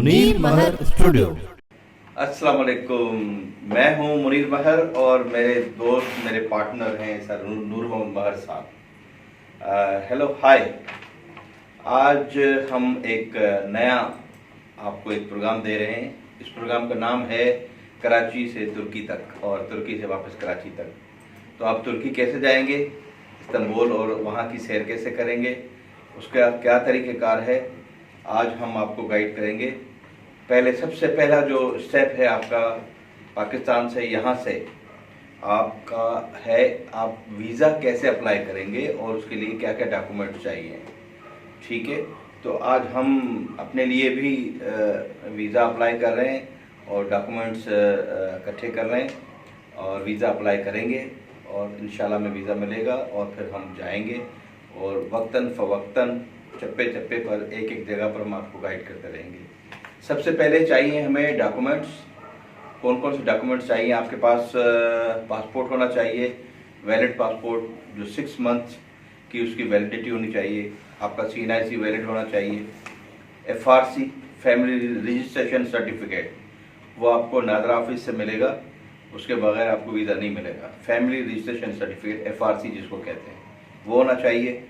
मुनीर महर studio. अस्सलाम वालेकुम। मैं हूं मुनीर महर और मेरे दोस्त मेरे पार्टनर हैं सर नूर मोहम्मद महर साहब। Hello hi. आज हम एक नया आपको एक प्रोग्राम दे रहे हैं। इस प्रोग्राम का नाम है कराची से तुर्की तक और तुर्की से वापस कराची तक। तो आप तुर्की कैसे जाएंगे, इस्तांबुल, और वहाँ की सैर कैसे करेंगे, उसका क्या तरीक़ेकार है, आज हम आपको गाइड करेंगे। पहले सबसे पहला जो स्टेप है आपका पाकिस्तान से यहाँ से आपका है, आप वीज़ा कैसे अप्लाई करेंगे और उसके लिए क्या क्या डॉक्यूमेंट्स चाहिए। ठीक है, तो आज हम अपने लिए भी वीज़ा अप्लाई कर रहे हैं और डॉक्यूमेंट्स इकट्ठे कर रहे हैं और वीज़ा अप्लाई करेंगे और इंशाल्लाह में वीज़ा मिलेगा और फिर हम जाएंगे और वक्तन फ़वक्तन चप्पे चप्पे पर एक एक जगह पर हम आपको गाइड करते रहेंगे। सबसे पहले चाहिए हमें डॉक्यूमेंट्स। कौन कौन से डॉक्यूमेंट्स चाहिए आपके पास? पासपोर्ट होना चाहिए, वैलिड पासपोर्ट जो 6 मंथ की उसकी वैलिडिटी होनी चाहिए। आपका CNIC वैलिड होना चाहिए। FRC फैमिली रजिस्ट्रेशन सर्टिफिकेट वो आपको नादरा ऑफिस से मिलेगा, उसके बगैर आपको वीज़ा नहीं मिलेगा। फैमिली रजिस्ट्रेशन सर्टिफिकेट FRC जिसको कहते हैं वो होना चाहिए।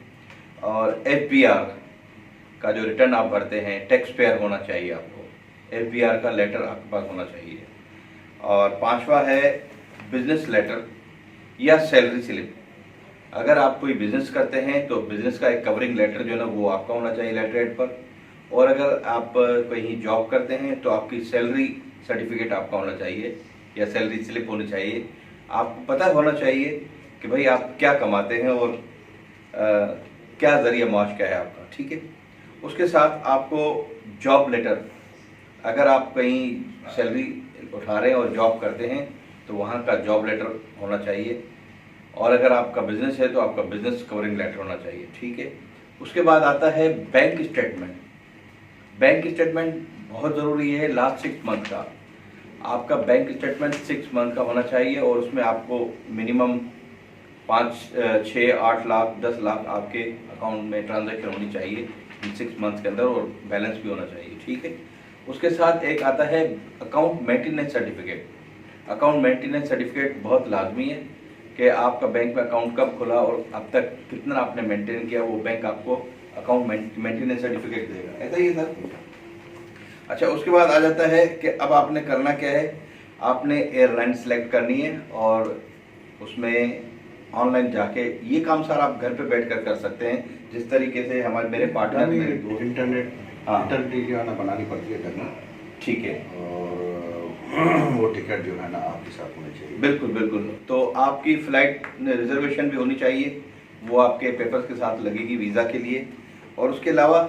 और FBR का जो रिटर्न आप भरते हैं टैक्स पेयर होना चाहिए आपको, FBR का लेटर आपके पास होना चाहिए। और 5वां है बिजनेस लेटर या सैलरी स्लिप। अगर आप कोई बिजनेस करते हैं तो बिजनेस का एक कवरिंग लेटर जो है ना वो आपका होना चाहिए लेटरहेड पर। और अगर आप कहीं जॉब करते हैं तो आपकी सैलरी सर्टिफिकेट आपका होना चाहिए या सैलरी स्लिप होनी चाहिए। आपको पता होना चाहिए कि भाई आप क्या कमाते हैं और क्या जरिया माश क्या है आपका। ठीक है, उसके साथ आपको जॉब लेटर, अगर आप कहीं सैलरी उठा रहे हैं और जॉब करते हैं तो वहाँ का जॉब लेटर होना चाहिए। और अगर आपका बिजनेस है तो आपका बिजनेस कवरिंग लेटर होना चाहिए। ठीक है, उसके बाद आता है बैंक स्टेटमेंट। बैंक स्टेटमेंट बहुत ज़रूरी है। लास्ट 6 मंथ का आपका बैंक स्टेटमेंट 6 मंथ का होना चाहिए और उसमें आपको मिनिमम 5, 6, 8 लाख 10 लाख आपके अकाउंट में ट्रांजैक्शन होनी चाहिए 6 मंथ के अंदर और बैलेंस भी होना चाहिए। ठीक है, उसके साथ एक आता है account maintenance certificate. Account maintenance certificate बहुत लाजमी है कि आपका बैंक में अकाउंट कब खुला और अब तक कितना आपने मेंटेन किया, वो बैंक आपको अकाउंट मेंटेनेंस सर्टिफिकेट देगा। ऐसा ही है सर। अच्छा, उसके बाद आ जाता है कि अब आपने करना क्या है। आपने एयरलाइन सेलेक्ट करनी है और उसमें ऑनलाइन जाके ये काम सर आप घर पे बैठकर कर सकते हैं जिस तरीके से हमारे मेरे पार्टनर मेरे दोस्त इंटरनेट जो है ना बनानी पड़ती है करना। ठीक है, और वो टिकट जो है ना आपके साथ होनी चाहिए। बिल्कुल बिल्कुल। तो आपकी फ़्लाइट रिजर्वेशन भी होनी चाहिए, वो आपके पेपर्स के साथ लगेगी वीज़ा के लिए। और उसके अलावा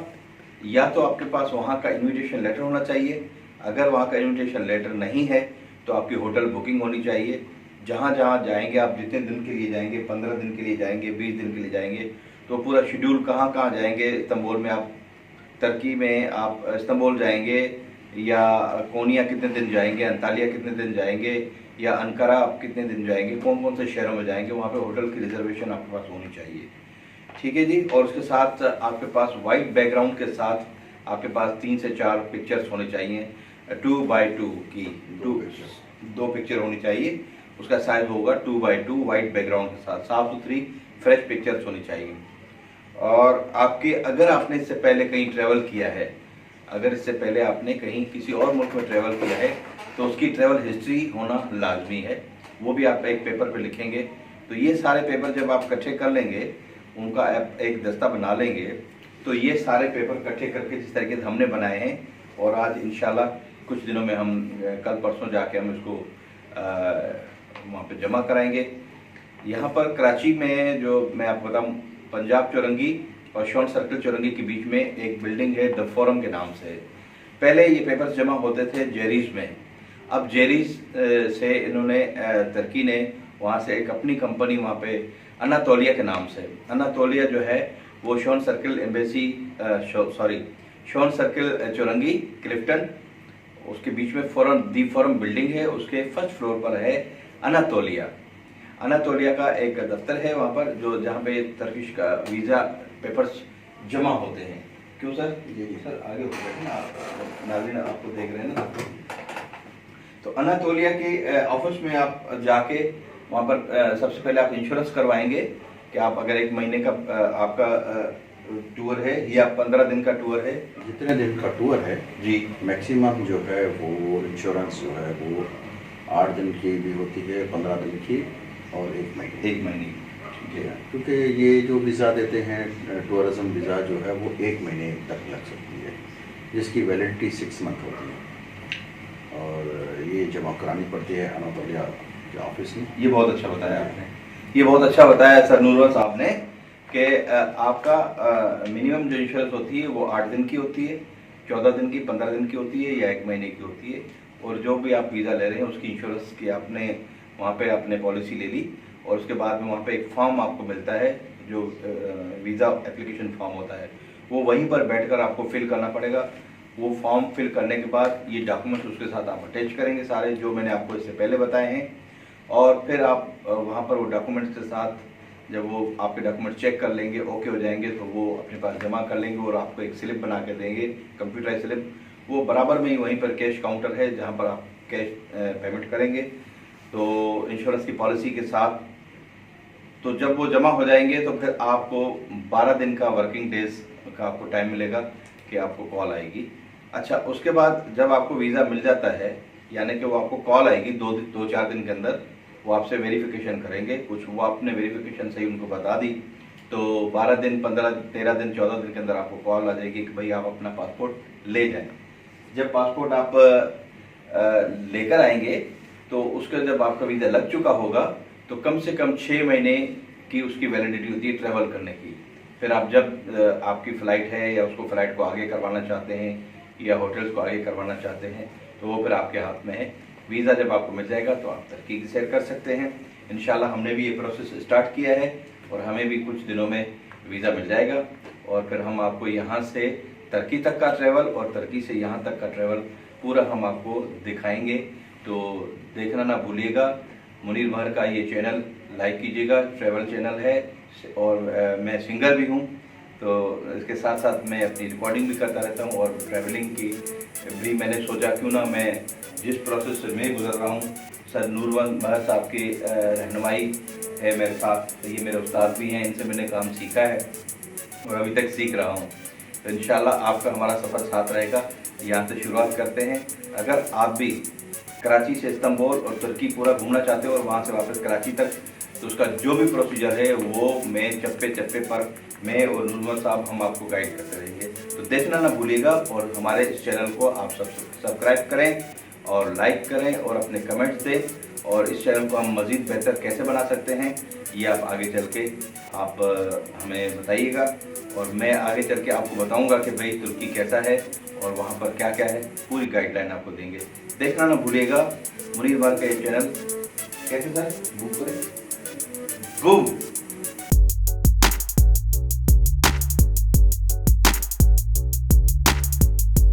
या तो आपके पास वहाँ का इन्विटेशन लेटर होना चाहिए। अगर वहाँ का इन्विटेशन लेटर नहीं है तो आपकी होटल बुकिंग होनी चाहिए। जहाँ जहाँ जाएंगे आप, जितने दिन के लिए जाएंगे, 15 दिन के लिए जाएंगे, 20 दिन के लिए जाएंगे, तो पूरा शेड्यूल कहाँ कहाँ जाएंगे। इस्तांबुल में आप, तुर्की में आप इस्तांबुल जाएंगे या कोनिया कितने दिन जाएंगे, अंतालिया कितने दिन जाएंगे या अंकारा आप कितने दिन जाएंगे, कौन कौन से शहरों में जाएंगे, वहाँ पे होटल की रिजर्वेशन आपके पास होनी चाहिए। ठीक है जी। और उसके साथ आपके पास वाइट बैकग्राउंड के साथ आपके पास 3 से 4 पिक्चर्स होने चाहिए। 2x2 की 2 पिक्चर होनी चाहिए। उसका साइज होगा 2x2 वाइट बैकग्राउंड के साथ, साफ सुथरी फ्रेश पिक्चर्स होनी चाहिए। और आपके, अगर आपने इससे पहले कहीं ट्रैवल किया है, अगर इससे पहले आपने कहीं किसी और मुल्क में ट्रैवल किया है तो उसकी ट्रैवल हिस्ट्री होना लाजमी है, वो भी आप एक पेपर पे लिखेंगे। तो ये सारे पेपर जब आप इकट्ठे कर लेंगे, उनका एक दस्ता बना लेंगे, तो ये सारे पेपर इकट्ठे करके जिस तरीके से हमने बनाए हैं और आज इंशाल्लाह कुछ दिनों में हम कल परसों जाके हम इसको वहाँ पे जमा कराएंगे। यहाँ पर कराची में जो मैं आपको बताऊँ, पंजाब चौरंगी और शॉन सर्कल चौरंगी के बीच में एक बिल्डिंग है द फोरम के नाम से। पहले ये पेपर्स जमा होते थे जेरीज में। अब जेरीज से इन्होंने तुर्की ने वहाँ से एक अपनी कंपनी वहाँ पे अनातोलिया के नाम से, अनातोलिया जो है वो Schon circle embassy Schon circle Chowrangi Clifton, उसके बीच में दी फोरम बिल्डिंग है, उसके फर्स्ट फ्लोर पर है अनातोलिया। अनातोलिया का एक दफ्तर है वहाँ पर, जो जहाँ पे तुर्किश का वीज़ा पेपर्स जमा होते हैं। क्यों सर? जी जी सर आगे हो बैठे ना आप, नाज़रीन आपको देख रहे हैं ना। तो अनातोलिया के ऑफिस में आप जाके वहाँ पर सबसे पहले आप इंश्योरेंस करवाएंगे कि आप अगर 1 महीने का आपका टूर है या 15 दिन का टूर है। जितने दिन का टूर है जी मैक्सिमम जो है वो इंश्योरेंस जो है वो 8 दिन की भी होती है, 15 दिन की और 1 महीने। 1 महीने जी हाँ, क्योंकि ये जो वीज़ा देते हैं टूरिज़म वीज़ा जो है वो 1 महीने तक लग सकती है, जिसकी वैलिडिटी 6 मंथ होती है और ये जमा करानी पड़ती है अनातोलिया के ऑफिस में। ये बहुत अच्छा बताया आपने, ये बहुत अच्छा बताया सर नूरवा साहब ने कि आपका मिनिमम जो इंश्योरेंस होती है वो 8 दिन की होती है, 14 दिन की, 15 दिन की होती है या 1 महीने की होती है। और जो भी आप वीज़ा ले रहे हैं उसकी इंश्योरेंस की आपने वहाँ पे आपने पॉलिसी ले ली और उसके बाद में वहाँ पे एक फॉर्म आपको मिलता है जो वीज़ा एप्लीकेशन फॉर्म होता है, वो वहीं पर बैठकर आपको फिल करना पड़ेगा। वो फॉर्म फिल करने के बाद ये डॉक्यूमेंट्स उसके साथ आप अटैच करेंगे सारे जो मैंने आपको इससे पहले बताए हैं, और फिर आप वहाँ पर वो डॉक्यूमेंट्स के साथ जब वो आपके डॉक्यूमेंट चेक कर लेंगे, ओके हो जाएंगे, तो वो अपने पास जमा कर लेंगे और आपको एक स्लिप बना के देंगे, कंप्यूटराइज स्लिप। वो बराबर में ही वहीं पर कैश काउंटर है जहाँ पर आप कैश पेमेंट करेंगे तो इंश्योरेंस की पॉलिसी के साथ। तो जब वो जमा हो जाएंगे तो फिर आपको 12 दिन का वर्किंग डेज का आपको टाइम मिलेगा कि आपको कॉल आएगी। अच्छा, उसके बाद जब आपको वीज़ा मिल जाता है, यानी कि वो आपको कॉल आएगी 2-4 दिन के अंदर, वो आपसे वेरिफिकेशन करेंगे, कुछ वो आपने वेरिफिकेशन सही उनको बता दी तो 12 दिन, 15, 13 दिन, 14 दिन के अंदर आपको कॉल आ जाएगी कि भाई आप अपना पासपोर्ट ले जाएं। जब पासपोर्ट आप लेकर आएंगे तो उसके जब आपका वीज़ा लग चुका होगा तो कम से कम 6 महीने की उसकी वैलिडिटी होती है ट्रैवल करने की। फिर आप जब आपकी फ़्लाइट है या उसको फ़्लाइट को आगे करवाना चाहते हैं या होटल्स को आगे करवाना चाहते हैं तो वो फिर आपके हाथ में है। वीज़ा जब आपको मिल जाएगा तो आप तरक्की की सैर कर सकते हैं। इंशाल्लाह हमने भी ये प्रोसेस स्टार्ट किया है और हमें भी कुछ दिनों में वीज़ा मिल जाएगा और फिर हम आपको यहाँ से तरक्की तक का ट्रैवल और तरक्की से यहाँ तक का ट्रैवल पूरा हम आपको दिखाएंगे। तो देखना ना भूलिएगा। मुनीर महर का ये चैनल लाइक कीजिएगा, ट्रैवल चैनल है और मैं सिंगर भी हूँ, तो इसके साथ साथ मैं अपनी रिकॉर्डिंग भी करता रहता हूँ और ट्रैवलिंग की भी मैंने सोचा क्यों ना मैं जिस प्रोसेस से मैं गुजर रहा हूँ, सर नूरवा महर साहब की रहनुमाई है मेरे साथ, तो ये मेरे उस्ताद भी हैं, इनसे मैंने काम सीखा है और अभी तक सीख रहा हूँ। तो इंशाल्लाह आपका हमारा सफ़र साथ रहेगा। यहाँ से शुरुआत करते हैं। अगर आप भी कराची से इस्तांबुल और तुर्की पूरा घूमना चाहते हो और वहाँ से वापस कराची तक, तो उसका जो भी प्रोसीजर है वो मैं चप्पे चप्पे पर मैं और नूरवा साहब हम आपको गाइड करते रहेंगे। तो देखना ना भूलिएगा और हमारे इस चैनल को आप सब्सक्राइब करें और लाइक करें और अपने कमेंट्स दें और इस चैनल को हम मज़ीद बेहतर कैसे बना सकते हैं ये आप आगे चल के आप हमें बताइएगा और मैं आगे चल के आपको बताऊंगा कि भाई तुर्की कैसा है और वहाँ पर क्या क्या है, पूरी गाइडलाइन आपको देंगे। देखना ना भूलिएगा मुनीर महर का ये चैनल। कैसे सर? बूम करें, बूम।